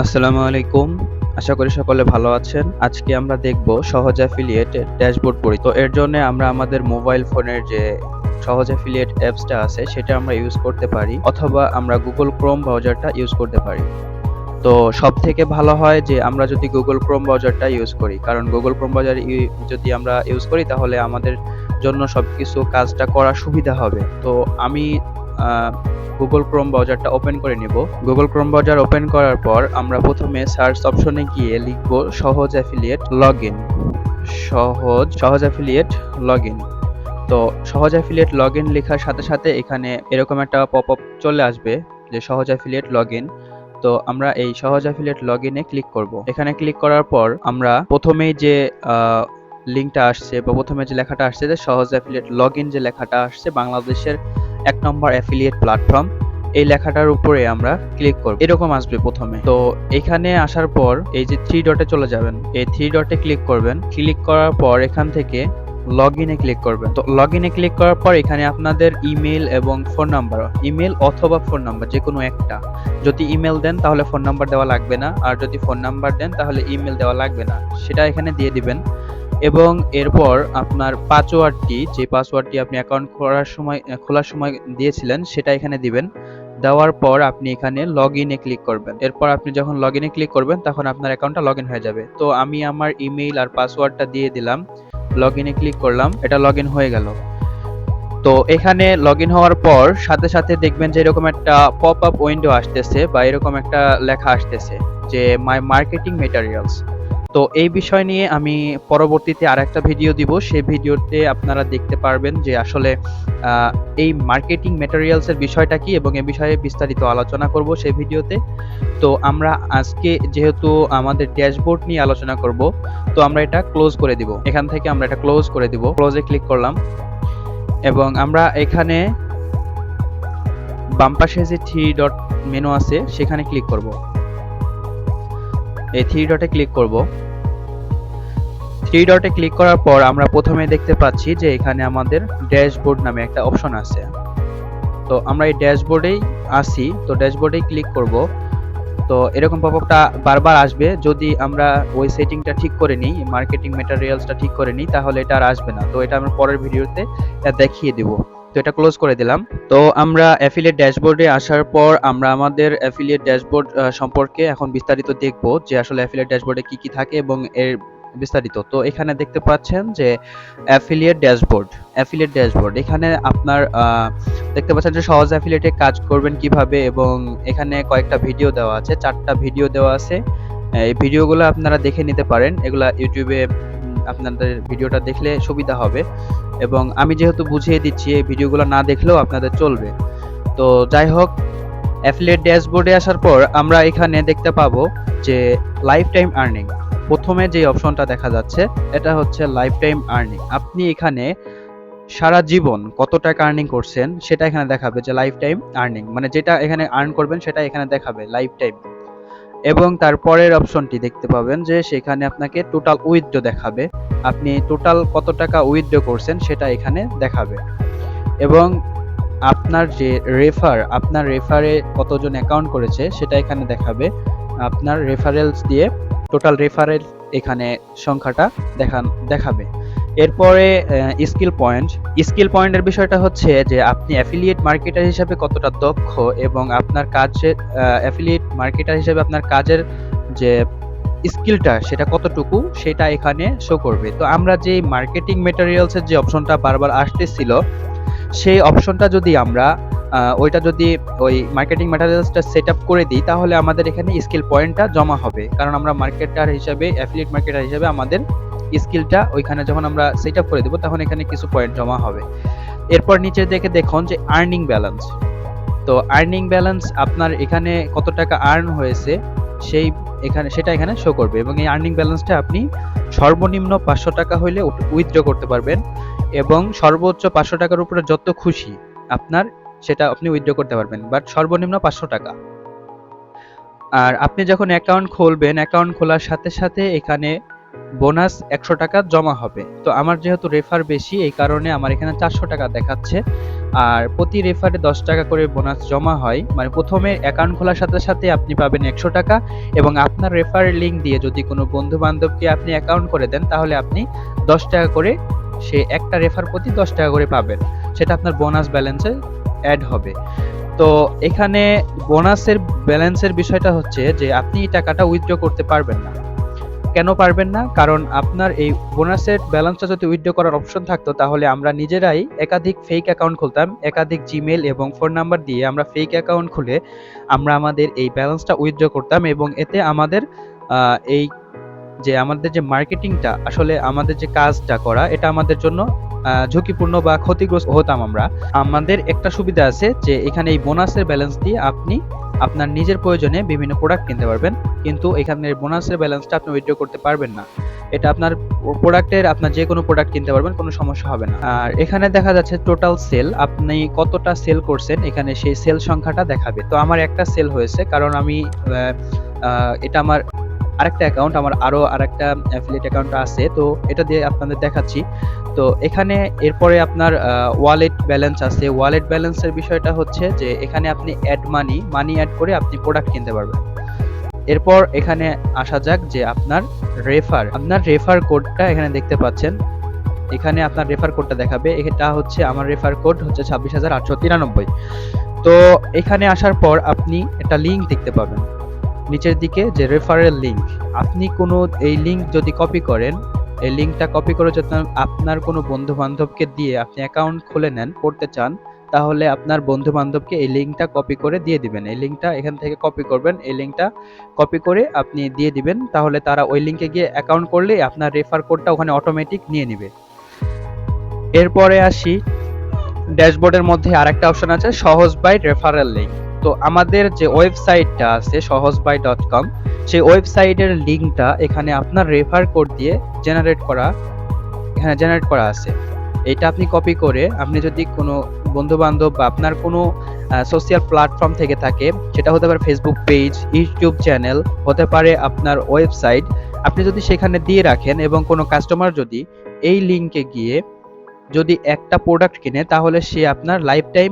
আসসালামু আলাইকুম। আশা করি সকলে ভালো আছেন। আজকে আমরা দেখব সহজ অ্যাফিলিয়েটের ড্যাশবোর্ড পরি। তো এর জন্য আমরা আমাদের মোবাইল ফোনের যে সহজ অ্যাফিলিয়েট অ্যাপসটা আছে সেটা আমরা ইউজ করতে পারি, অথবা আমরা Google Chrome ব্রাউজারটা ইউজ করতে পারি। তো সবথেকে ভালো হয় যে আমরা যদি Google Chrome ব্রাউজারটা ইউজ করি। কারণ Google Chrome ব্রাউজার যদি আমরা ইউজ করি তাহলে আমাদের জন্য সবকিছু কাজটা করা সুবিধা হবে। তো আমি আ Google Chrome ব্রাউজারটা ওপেন করে নিব। Google Chrome ব্রাউজার ওপেন করার পর আমরা প্রথমে সার্চ অপশনে গিয়ে লিখব সহজ অ্যাফিলিয়েট লগইন। সহজ অ্যাফিলিয়েট লগইন। তো সহজ অ্যাফিলিয়েট লগইন লেখার সাথে সাথে এখানে এরকম একটা পপআপ চলে আসবে যে সহজ অ্যাফিলিয়েট লগইন। তো আমরা এই সহজ অ্যাফিলিয়েট লগইনে ক্লিক করব। এখানে ক্লিক করার পর আমরা প্রথমেই যে লিঙ্কটা আসছে বা প্রথমে যে লেখাটা আসছে যে সহজ অ্যাফিলিয়েট লগইন, যে লেখাটা আসছে বাংলাদেশের ১ নম্বর অ্যাফিলিয়েট প্ল্যাটফর্ম, এই লেখাটার উপরে আমরা ক্লিক করব। এরকম আসবে প্রথমে। তো এখানে আসার পর এই যে 3 ডটে চলে যাবেন। এই 3 ডটে ক্লিক করবেন। ক্লিক করার পর এখান থেকে লগইনে ক্লিক করবেন। তো লগইনে ক্লিক করার পর এখানে আপনাদের ইমেল এবং ফোন নাম্বার, ইমেল অথবা ফোন নাম্বার যেকোনো একটা। যদি ইমেল দেন তাহলে ফোন নাম্বার দেওয়া লাগবে না, আর যদি ফোন নাম্বার দেন তাহলে ইমেল দেওয়া লাগবে না, সেটা এখানে দিয়ে দিবেন। এবং এরপর আপনার পাসওয়ার্ডটি, যে পাসওয়ার্ডটি আপনি অ্যাকাউন্ট খোলার সময় দিয়েছিলেন সেটা এখানে দিবেন। দেওয়ার পর আপনি এখানে লগইনে ক্লিক করবেন। এরপর আপনি যখন লগইনে ক্লিক করবেন তখন আপনার অ্যাকাউন্টটা লগইন হয়ে যাবে। তো আমি আমার ইমেইল আর পাসওয়ার্ডটা দিয়ে দিলাম, লগইনে ক্লিক করলাম, এটা লগইন হয়ে গেল। তো এখানে লগইন হওয়ার পর সাথে সাথে দেখবেন যে এরকম একটা পপআপ উইন্ডো আসতেছে বা এরকম একটা লেখা আসতেছে যে মাই মার্কেটিং ম্যাটেরিয়ালস। তো এই বিষয় নিয়ে আমি পরবর্তীতে আরেকটা ভিডিও দিব। সেই ভিডিওতে আপনারা দেখতে পারবেন যে আসলে এই মার্কেটিং ম্যাটেরিয়ালস এর বিষয়টা কি এবং এ বিষয়ে বিস্তারিত আলোচনা করব সেই ভিডিওতে। তো আমরা আজকে যেহেতু আমাদের ড্যাশবোর্ড নিয়ে আলোচনা করব, তো আমরা এটা ক্লোজ করে দিব। এখান থেকে আমরা এটা ক্লোজ করে দিব। ক্লোজে ক্লিক করলাম এবং আমরা এখানে বাম পাশে যে 3 ডট মেনু আছে সেখানে ক্লিক করব। এই 3 ডটে ক্লিক করব। 3 ডটে ক্লিক করার পর আমরা প্রথমে দেখতে পাচ্ছি যে এখানে আমাদের ড্যাশবোর্ড নামে একটা অপশন আছে। তো আমরা এই ড্যাশবোর্ডেই আছি, তো ড্যাশবোর্ডেই ক্লিক করব। তো এরকম পপআপটা বারবার আসবে। যদি আমরা ওই সেটিংটা ঠিক করে নিই, মার্কেটিং ম্যাটেরিয়ালসটা ঠিক করে নিই, তাহলে এটা আর আসবে না। তো এটা আমরা পরের ভিডিওতে দেখিয়ে দিব। তো এটা ক্লোজ করে দিলাম। তো আমরা অ্যাফিলিয়েট ড্যাশবোর্ডে আসার পর আমরা আমাদের অ্যাফিলিয়েট ড্যাশবোর্ড সম্পর্কে এখন বিস্তারিত দেখব যে আসলে অ্যাফিলিয়েট ড্যাশবোর্ডে কি কি থাকে এবং এর বিস্তারিত। তো এখানে দেখতে পাচ্ছেন যে অ্যাফিলিয়েট ড্যাশবোর্ড এখানে আপনার দেখতে পাচ্ছেন যে সহজ অ্যাফিলিয়েটে কাজ করবেন কিভাবে, এবং এখানে কয়েকটা ভিডিও দেওয়া আছে, 4টা ভিডিও দেওয়া আছে। এই ভিডিওগুলো আপনারা দেখে নিতে পারেন। এগুলা ইউটিউবে আপনাদের ভিডিওটা দেখলে সুবিধা হবে, এবং আমি যেহেতু বুঝিয়ে দিচ্ছি এই ভিডিওগুলো না দেখলেও আপনাদের চলবে। তো যাই হোক, অ্যাফিলিয়েট ড্যাশবোর্ডে আসার পর আমরা এখানে দেখতে পাবো যে লাইফ টাইম আর্নিং। প্রথমে যে অপশনটা দেখা যাচ্ছে এটা হচ্ছে লাইফ টাইম আর্নিং। আপনি এখানে সারা জীবন কত টাকা আর্নিং করছেন সেটা এখানে দেখাবে, যে লাইফ টাইম আর্নিং মানে যেটা এখানে আর্ন করবেন সেটা এখানে দেখাবে লাইফ টাইম। এবং তারপরের অপশনটি দেখতে পাবেন যে সেখানে আপনাকে টোটাল উইথড্র দেখাবে, আপনি টোটাল কত টাকা উইথড্র করছেন সেটা এখানে দেখাবে। এবং আপনার যে আপনার রেফারে কতজন অ্যাকাউন্ট করেছে সেটা এখানে দেখাবে। আপনার রেফারেলস দিয়ে টোটাল রেফারেল এখানে সংখ্যাটা দেখাবে। এরপরে স্কিল পয়েন্টের বিষয়টা হচ্ছে যে আপনি অ্যাফিলিয়েট মার্কেটার হিসেবে কতটা দক্ষ এবং আপনার কাজের অ্যাফিলিয়েট মার্কেটার হিসেবে আপনার কাজের যে স্কিলটা সেটা কতটুকু সেটা এখানে শো করবে। তো আমরা যে মার্কেটিং ম্যাটেরিয়ালস এর যে অপশনটা বারবার আসতেছিল সেই অপশনটা যদি আমরা ওইটা যদি ওই মার্কেটিং ম্যাটেরিয়ালসটা সেট আপ করে দিই তাহলে আমাদের এখানে স্কিল পয়েন্টটা জমা হবে, কারণ আমরা মার্কেটার হিসেবে, অ্যাফিলিয়েট মার্কেটার হিসেবে আমাদের স্কিলটা ওইখানে যখন আমরা সেট আপ করে দেবো তখন এখানে কিছু পয়েন্ট জমা হবে। এরপর নিচে দেখুন যে আর্নিং ব্যালেন্স। তো আর্নিং ব্যালেন্স আপনার এখানে কত টাকা আর্ন হয়েছে সেটা এখানে শো করবে, এবং এই আর্নিং ব্যালেন্সটা আপনি সর্বনিম্ন 500 টাকা হইলে উইথড্র করতে পারবেন, এবং সর্বোচ্চ 500 টাকার উপরে যত খুশি আপনার সেটা আপনি উইথড্র করতে পারবেন, বাট সর্বনিম্ন 500 টাকা। আর আপনি যখন অ্যাকাউন্ট খুলবেন, অ্যাকাউন্ট খোলার সাথে সাথে এখানে বোনাস 100 টাকা জমা হবে। তো আমার যেহেতু রেফার বেশি, এই কারণে আমার এখানে 400 টাকা দেখাচ্ছে। আর প্রতি রেফারে 10 টাকা করে বোনাস জমা হয়। মানে প্রথমে অ্যাকাউন্ট খোলার সাথে সাথে আপনি পাবেন 100 টাকা, এবং আপনার রেফার লিঙ্ক দিয়ে যদি কোনো বন্ধু বান্ধবকে আপনি অ্যাকাউন্ট করে দেন, তাহলে আপনি 10 টাকা করে, সে একটা রেফার প্রতি 10 টাকা করে পাবেন। সেটা আপনার বোনাস ব্যালেন্সে অ্যাড হবে। তো এখানে বোনাসের ব্যালেন্সের বিষয়টা হচ্ছে যে আপনি এই টাকাটা উইথড্র করতে পারবেন না। কেন পারবেন না? কারণ আপনার এই বোনাসের ব্যালেন্সটা যদি উইথড্র করার অপশন থাকতো, তাহলে আমরা নিজেরাই একাধিক ফেক অ্যাকাউন্ট খুলতাম। একাধিক জিমেল এবং ফোন নাম্বার দিয়ে আমরা ফেক অ্যাকাউন্ট খুলে আমরা আমাদের এই ব্যালেন্সটা উইথড্র করতাম, এবং এতে আমাদের এই যে আমাদের যে মার্কেটিংটা, আসলে আমাদের যে কাজটা করা, এটা আমাদের জন্য ঝুঁকিপূর্ণ বা ক্ষতিগ্রস্ত হতাম আমরা। আমাদের একটা সুবিধা আছে যে এখানে এই বোনাসের ব্যালেন্স দিয়ে আপনি আপনার নিজের প্রয়োজনে বিভিন্ন প্রোডাক্ট কিনতে পারবেন, কিন্তু এখানে বোনাসের ব্যালেন্সটা আপনি উইথড্র করতে পারবেন না। এটা আপনার প্রোডাক্টের, আপনার যে কোনো প্রোডাক্ট কিনতে পারবেন, কোনো সমস্যা হবে না। আর এখানে দেখা যাচ্ছে টোটাল সেল, আপনি কতটা সেল করছেন এখানে সেই সেল সংখ্যাটা দেখাবে। তো আমার একটা সেল হয়েছে, কারণ আমি এটা আমার আরেকটা অ্যাকাউন্ট, আমার আরো আরেকটা অ্যাফিলিয়েট অ্যাকাউন্ট আছে, তো এটা দিয়ে আপনাদের দেখাচ্ছি। তো এখানে এরপরে আপনার ওয়ালেট ব্যালেন্স আছে। ওয়ালেট ব্যালেন্সের বিষয়টা হচ্ছে যে এখানে আপনি অ্যাড মানি অ্যাড করে আপনি প্রোডাক্ট কিনতে পারবেন। এরপর এখানে আসা যাক যে আপনার রেফার কোডটা এখানে দেখতে পাচ্ছেন। এখানে আপনার রেফার কোডটা দেখাবে। এটা হচ্ছে আমার রেফার কোড হচ্ছে 26,893। তো এখানে আসার পর আপনি একটা লিংক দেখতে পাবেন নিচের দিকে, যে রেফারেল লিংক। আপনি কোনো এই লিংক যদি কপি করেন, এই লিংকটা কপি করে যদি আপনার কোনো বন্ধু বান্ধবকে দিয়ে আপনি অ্যাকাউন্ট খুলে নেন, করতে চান, তাহলে আপনার বন্ধু বান্ধবকে এই লিংকটা কপি করে দিয়ে দিবেন। এই লিংকটা এখান থেকে কপি করবেন, এই লিংকটা কপি করে আপনি দিয়ে দিবেন, তাহলে তারা ওই লিংকে গিয়ে অ্যাকাউন্ট করলে আপনার রেফার কোডটা ওখানে অটোমেটিক নিয়ে নেবে। এরপরে আসি, ড্যাশবোর্ডের মধ্যে আরেকটা অপশন আছে, সহজ বাই রেফারেল লিংক। তো আমাদের যে ওয়েবসাইটটা আছে sohojbuy.com, সেই ওয়েবসাইটের লিংকটা এখানে আপনার রেফার কোড দিয়ে জেনারেট করা আছে। এটা আপনি কপি করে আপনি যদি কোনো বন্ধু বান্ধব বা আপনার কোনো সোশ্যাল প্ল্যাটফর্ম থেকে থাকে, সেটা হতে পারে ফেসবুক পেজ, ইউটিউব চ্যানেল, হতে পারে আপনার ওয়েবসাইট, আপনি যদি সেখানে দিয়ে রাখেন, এবং কোনো কাস্টমার যদি এই লিংকে গিয়ে যদি একটা প্রোডাক্ট কিনে, তাহলে সে আপনার লাইফ টাইম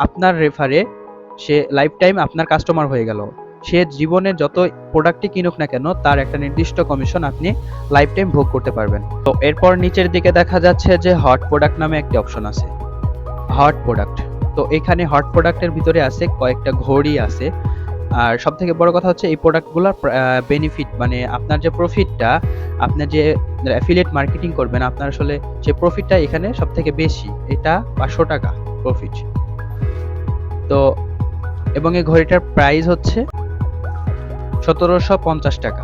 আপনার রেফারে সে লাইফ টাইম আপনার কাস্টমার হয়ে গেল। সে জীবনে যত প্রোডাক্টই কিনুক না কেন, তার একটা নির্দিষ্ট কমিশন আপনি লাইফ টাইম ভোগ করতে পারবেন। তো এরপর নিচের দিকে দেখা যাচ্ছে যে হট প্রোডাক্ট নামে একটি অপশন আছে, হট প্রোডাক্ট। তো এখানে হট প্রোডাক্টের ভিতরে আছে কয়েকটা ঘড়ি আছে। আর সব থেকে বড় কথা হচ্ছে এই প্রোডাক্টগুলোর বেনিফিট, মানে আপনার যে প্রফিটটা, আপনি যে অ্যাফিলিয়েট মার্কেটিং করবেন, আপনার আসলে যে প্রফিটটা এখানে সব থেকে বেশি, এটা 500 টাকা প্রফিট। তো এবং এই ঘড়িটার প্রাইস হচ্ছে 1750 টাকা।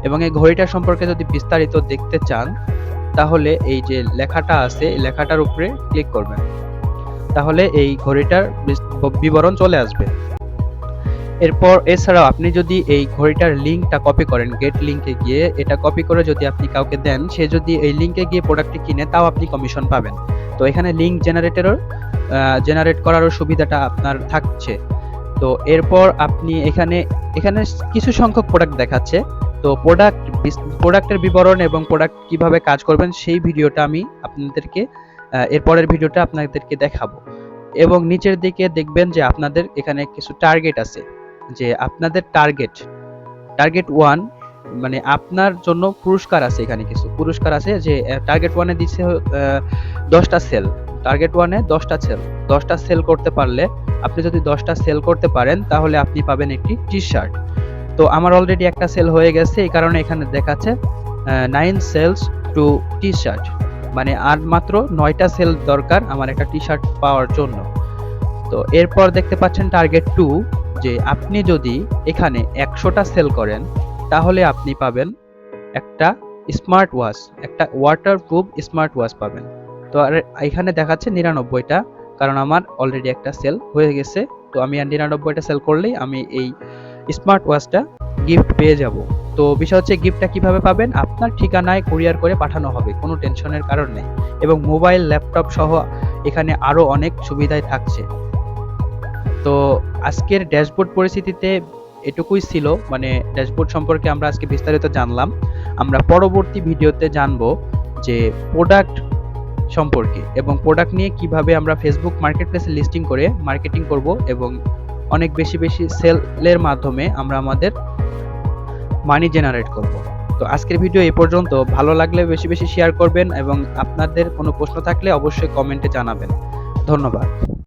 এবং এই ঘড়িটা সম্পর্কে যদি বিস্তারিত দেখতে চান, তাহলে এই যে লেখাটা আছে, এই লেখাটার উপরে ক্লিক করবেন, তাহলে এই ঘড়িটার বিবরণ চলে আসবে। এরপর এছাড়াও আপনি যদি এই ঘড়িটার লিংকটা কপি করেন, গেট লিংকে গিয়ে এটা কপি করে যদি আপনি কাউকে দেন, সে যদি এই লিংকে গিয়ে প্রোডাক্টটি কিনে, তাও আপনি কমিশন পাবেন। তো এখানে লিংক জেনারেট করারও সুবিধাটা আপনার থাকছে। তো এরপর আপনি এখানে কিছু সংখ্যক প্রোডাক্ট দেখাচ্ছে। তো প্রোডাক্টের বিবরণ এবং প্রোডাক্ট কিভাবে কাজ করবেন, সেই ভিডিওটা আমি আপনাদেরকে এরপরের ভিডিওটা আপনাদেরকে দেখাবো। এবং নিচের দিকে দেখবেন যে আপনাদের এখানে কিছু টার্গেট আছে, যে আপনাদের টার্গেট 1, মানে আপনার জন্য পুরস্কার আছে। এখানে কিছু পুরস্কার আছে, যে টার্গেট 1 এ দিচ্ছে 10টা সেল। টার্গেট 1 এ 10টা সেল করতে পারলে, আপনি যদি 10টা সেল করতে পারেন, তাহলে আপনি পাবেন একটি টি-শার্ট। তো আমার অলরেডি একটা সেল হয়ে গেছে, এই কারণে এখানে দেখাচ্ছে 9 সেলস টু টি-শার্ট, মানে আর মাত্র 9টা সেল দরকার আমার একটা টি-শার্ট পাওয়ার জন্য। তো এরপর দেখতে পাচ্ছেন টার্গেট 2, যে আপনি যদি এখানে 100টা সেল করেন, তাহলে আপনি পাবেন একটা স্মার্ট ওয়াচ, একটা ওয়াটারপ্রুফ স্মার্ট ওয়াচ পাবেন। তো আর এখানে দেখাচ্ছে 99টা, কারণ আমার অলরেডি একটা সেল হয়ে গেছে। তো আমি আর 99টা সেল করলেই আমি এই স্মার্ট ওয়াচটা গিফট পেয়ে যাব। তো বিষয় হচ্ছে গিফটটা কিভাবে পাবেন, আপনার ঠিকানায় কুরিয়ার করে পাঠানো হবে, কোনো টেনশনের কারণ নেই। এবং মোবাইল, ল্যাপটপ সহ এখানে আরো অনেক সুবিধাই থাকছে। তো আজকের ড্যাশবোর্ড পরিস্থিতিতে এটুকুই ছিল, মানে ড্যাশবোর্ড সম্পর্কে আমরা আজকে বিস্তারিত জানলাম। আমরা পরবর্তী ভিডিওতে জানবো যে প্রোডাক্ট সম্পর্কে এবং প্রোডাক্ট নিয়ে কিভাবে আমরা ফেসবুক মার্কেটপ্লেসে লিস্টিং করে মার্কেটিং করব এবং অনেক বেশি বেশি সেলের মাধ্যমে আমরা আমাদের মানি জেনারেট করব। তো আজকের ভিডিও এই পর্যন্ত। ভালো লাগলে বেশি বেশি শেয়ার করবেন এবং আপনাদের কোনো প্রশ্ন থাকলে অবশ্যই কমেন্টে জানাবেন। ধন্যবাদ।